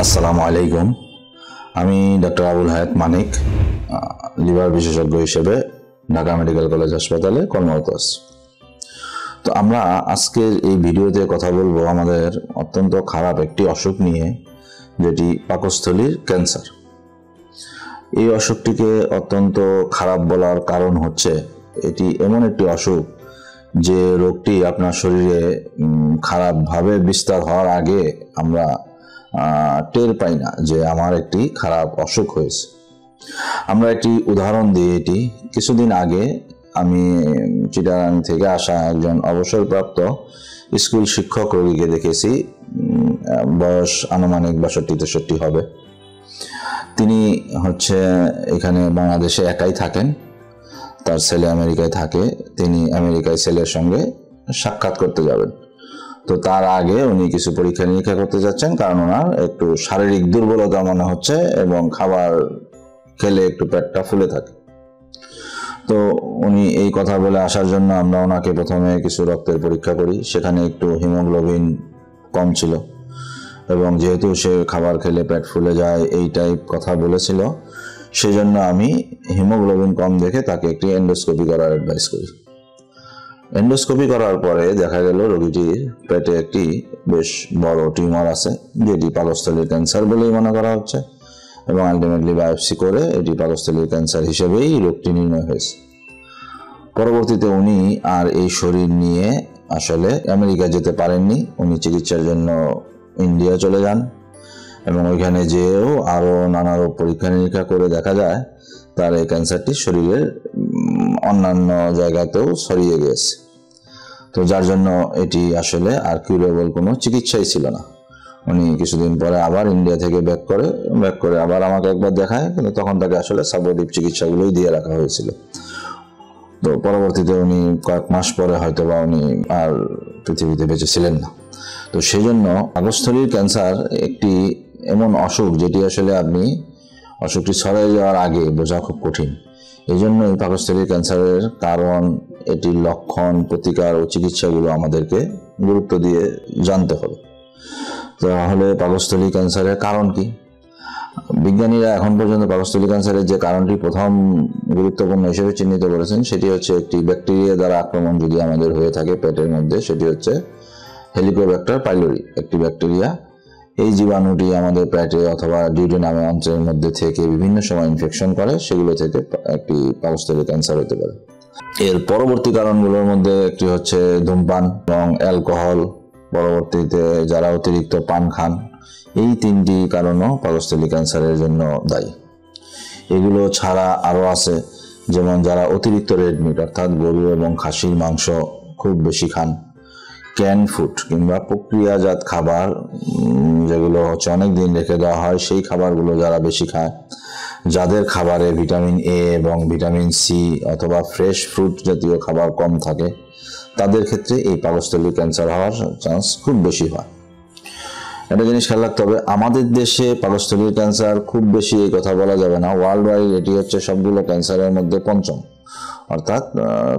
আসসালামু আলাইকুম। আমি ডক্টর আবুল হায়াত মানিক, লিভার বিশেষজ্ঞ হিসেবে ঢাকা মেডিকেল কলেজ হাসপাতালে কর্মরত আছি। তো আমরা আজকের এই ভিডিওতে কথা বলবো আমাদের অত্যন্ত খারাপ একটি অসুখ নিয়ে, যেটি পাকস্থলীর ক্যান্সার। এই অসুখটিকে অত্যন্ত খারাপ বলার কারণ হচ্ছে এটি এমন একটি অসুখ যে রোগটি আপনার শরীরে খারাপভাবে বিস্তার হওয়ার আগে আমরা টের পাই না যে আমার একটি খারাপ অসুখ হয়েছে। আমরা একটি উদাহরণ দিই। এটি কিছুদিন আগে আমি চিটাগাং থেকে আসা একজন অবসরপ্রাপ্ত স্কুল শিক্ষক রোগীকে দেখেছি। বয়স আনুমানিক 62-63 হবে। তিনি এখানে বাংলাদেশে একাই থাকেন, তার ছেলে আমেরিকায় থাকে। তিনি আমেরিকায় ছেলের সঙ্গে সাক্ষাৎ করতে যাবেন। তো তার আগে উনি কিছু পরীক্ষা নিরীক্ষা করতে যাচ্ছেন, কারণ ওনার একটু শারীরিক দুর্বলতা মনে হচ্ছে এবং খাবার খেলে একটু পেটটা ফুলে থাকে। তো উনি এই কথা বলে আসার জন্য আমরা ওনাকে প্রথমে কিছু রক্তের পরীক্ষা করি। সেখানে একটু হিমোগ্লোবিন কম ছিল এবং যেহেতু সে খাবার খেলে পেট ফুলে যায় এই টাইপ কথা বলেছিল, সেজন্য আমি হিমোগ্লোবিন কম দেখে তাকে একটি এন্ডোস্কোপি করার অ্যাডভাইস করি। এন্ডোস্কোপি করার পরে দেখা গেল রোগীটির পেটে একটি বেশ বড় টিউমার আছে, যেটি পাকস্থলীর ক্যান্সার বলেই মনে করা হচ্ছে এবং আলটিমেটলি বায়োপসি করে এটি পাকস্থলীর ক্যান্সার হিসেবেই রোগটি নির্ণয় হয়েছে। পরবর্তীতে উনি আর এই শরীর নিয়ে আসলে আমেরিকা যেতে পারেননি। উনি চিকিৎসার জন্য ইন্ডিয়া চলে যান এবং ওইখানে যেয়েও আরও নানা রোগ পরীক্ষা নিরীক্ষা করে দেখা যায় তার এই ক্যান্সারটি শরীরের অন্যান্য জায়গাতেও ছড়িয়ে গিয়েছে। তো যার জন্য এটি আসলে আর কিউরেবল কোনো চিকিৎসাই ছিল না। উনি কিছুদিন পরে আবার ইন্ডিয়া থেকে ব্যাক করে আবার আমাকে একবার দেখায়, কিন্তু তখন তাকে আসলে সাপোর্টিভ চিকিৎসাগুলোই দিয়ে রাখা হয়েছিল। তো পরবর্তীতে উনি কয়েক মাস পরে হয়তোবা উনি আর পৃথিবীতে বেঁচে ছিলেন না। তো সেই জন্য পাকস্থলীর ক্যান্সার একটি এমন অসুখ যেটি আসলে আপনি অসুখটি ছড়িয়ে যাওয়ার আগে বোঝা খুব কঠিন। এই জন্য এই পাকস্থলীর ক্যান্সারের কারণ, এটির লক্ষণ, প্রতিকার ও চিকিৎসাগুলো আমাদেরকে গুরুত্ব দিয়ে জানতে হবে। তাহলে পাকস্থলী ক্যান্সারের কারণ কি? বিজ্ঞানীরা এখন পর্যন্ত পাকস্থলী ক্যান্সারের যে কারণটি প্রথম গুরুত্বপূর্ণ হিসেবে চিহ্নিত করেছেন সেটি হচ্ছে একটি ব্যাকটেরিয়া দ্বারা আক্রমণ যদি আমাদের হয়ে থাকে পেটের মধ্যে, সেটি হচ্ছে হেলিকোব্যাক্টার পাইলোরি একটি ব্যাকটেরিয়া। এই জীবাণুটি আমাদের পেটে অথবা ডিউডেনাম অঞ্চলের মধ্যে থেকে বিভিন্ন সময় ইনফেকশন করে, সেগুলো থেকে একটি পাকস্থলী ক্যান্সার হতে পারে। এর পরবর্তী কারণগুলোর মধ্যে একটি হচ্ছে ধূমপান এবং অ্যালকোহল। পরবর্তীতে যারা অতিরিক্ত পান খান, এই তিনটি কারণও পাকস্থলী ক্যান্সারের জন্য দায়ী। এগুলো ছাড়া আরও আছে, যেমন যারা অতিরিক্ত রেড মিট অর্থাৎ গরু এবং খাসির মাংস খুব বেশি খান, ক্যান ফুড কিংবা প্রক্রিয়াজাত খাবার যেগুলো অনেক দিন রেখে দেওয়া হয়, সেই খাবারগুলো যারা বেশি খায়, যাদের খাবারে ভিটামিন এ এবং ভিটামিন সি অথবা ফ্রেশ ফ্রুট জাতীয় খাবার কম থাকে, তাদের ক্ষেত্রে এই পাকস্থলী ক্যান্সার হওয়ার চান্স খুব বেশি হয়। একটা জিনিস খেয়াল রাখতে হবে, আমাদের দেশে পাকস্থলীর ক্যান্সার খুব বেশি এই কথা বলা যাবে না। ওয়ার্ল্ড ওয়াইড এটি হচ্ছে সবগুলো ক্যান্সারের মধ্যে পঞ্চম, অর্থাৎ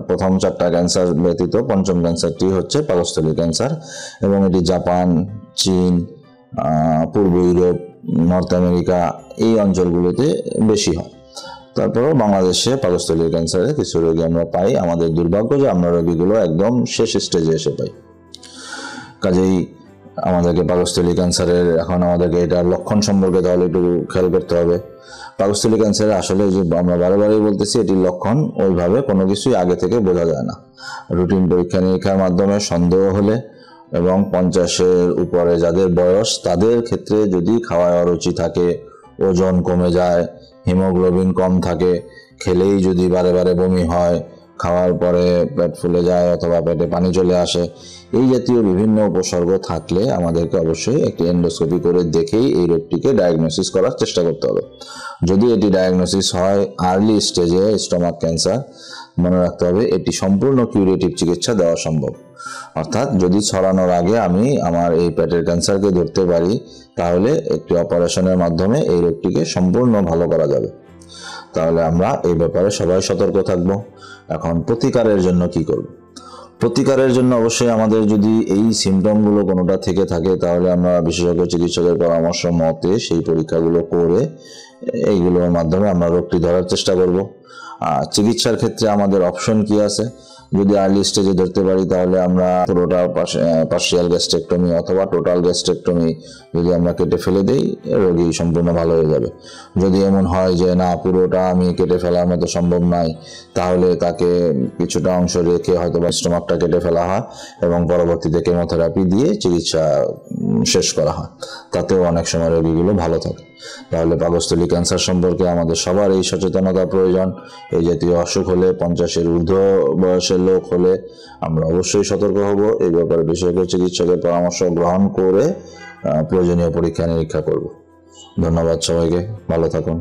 প্রথম 4টা ক্যান্সার ব্যতীত পঞ্চম ক্যান্সারটি হচ্ছে পাকস্থলী ক্যান্সার এবং এটি জাপান, চীন, পূর্ব ইউরোপ, নর্থ আমেরিকা এই অঞ্চলগুলোতে বেশি হয়। তারপরেও বাংলাদেশে পাকস্থলীর ক্যান্সারের কিছু রোগী আমরা পাই। আমাদের দুর্ভাগ্য যে আমরা রোগীগুলো একদম শেষ স্টেজে এসে পাই। কাজেই আমাদেরকে পাকস্থলী ক্যান্সারের আমাদেরকে এটার লক্ষণ সম্পর্কে তাহলে একটু খেয়াল করতে হবে। পাকস্থলী ক্যান্সারে আসলে যে আমরা বারবারই বলতেছি, এটির লক্ষণ ওইভাবে কোনো কিছুই আগে থেকে বোঝা যায় না। রুটিন পরীক্ষা নিরীক্ষার মাধ্যমে সন্দেহ হলে এবং 50-এর উপরে যাদের বয়স, তাদের ক্ষেত্রে যদি খাওয়ায় অরুচি থাকে, ওজন কমে যায়, হিমোগ্লোবিন কম থাকে, খেলেই যদি বারে বারে বমি হয়, খাওয়ার পরে পেট ফুলে যায় অথবা পেটে পানি চলে আসে, এই জাতীয় বিভিন্ন উপসর্গ থাকলে আমাদেরকে অবশ্যই একটি এন্ডোস্কোপি করে দেখেই এই রোগটিকে ডায়াগনোসিস করার চেষ্টা করতে হবে। যদি এটি ডায়াগনোসিস হয় আর্লি স্টেজে স্টোমাক ক্যান্সার, মনে রাখতে হবে এটি সম্পূর্ণ কিউরেটিভ চিকিৎসা দেওয়া সম্ভব। অর্থাৎ যদি ছড়ানোর আগে আমি আমার এই পেটের ক্যান্সারকে ধরতে পারি, তাহলে একটি অপারেশনের মাধ্যমে এই রোগটিকে সম্পূর্ণ ভালো করা যাবে। তাহলে আমরা এই ব্যাপারে সবাই সতর্ক থাকব। এখন প্রতিকারের জন্য কি করব? প্রতিকারের জন্য অবশ্যই আমাদের যদি এই সিমটমগুলো কোনোটা থেকে থাকে তাহলে আমরা বিশেষজ্ঞ চিকিৎসকের পরামর্শ মতে সেই পরীক্ষাগুলো করে এইগুলোর মাধ্যমে আমরা রোগটি ধরার চেষ্টা করব। চিকিৎসার ক্ষেত্রে আমাদের অপশন কি আছে, যদি আর্লি স্টেজে ধরতে পারি তাহলে আমরা পুরোটা পার্শিয়াল গ্যাস্ট্রেক্টমি অথবা টোটাল গ্যাস্ট্রেক্টমি যদি আমরা কেটে ফেলে দেই, রোগী সম্পূর্ণ ভালো হয়ে যাবে। যদি এমন হয় যে না পুরোটা আমি কেটে ফেলার মতো সম্ভব নাই, তাহলে তাকে কিছুটা অংশ রেখে হয়তো বা স্টোমাকটা কেটে ফেলা হয় এবং পরবর্তীতে কেমোথেরাপি দিয়ে চিকিৎসা শেষ করা হয়। তাতেও অনেক সময় রোগীগুলো ভালো থাকে। তাহলে পাকস্থলী ক্যান্সার সম্পর্কে আমাদের সবার এই সচেতনতা প্রয়োজন। এই জাতীয় অসুখ হলে 50-এর ঊর্ধ্ব বয়সের লোক হলে আমরা অবশ্যই সতর্ক হব। এই ব্যাপারে বিশেষজ্ঞ চিকিৎসকের পরামর্শ গ্রহণ করে প্রয়োজনীয় পরীক্ষা নিরীক্ষা করব। ধন্যবাদ সবাইকে, ভালো থাকুন।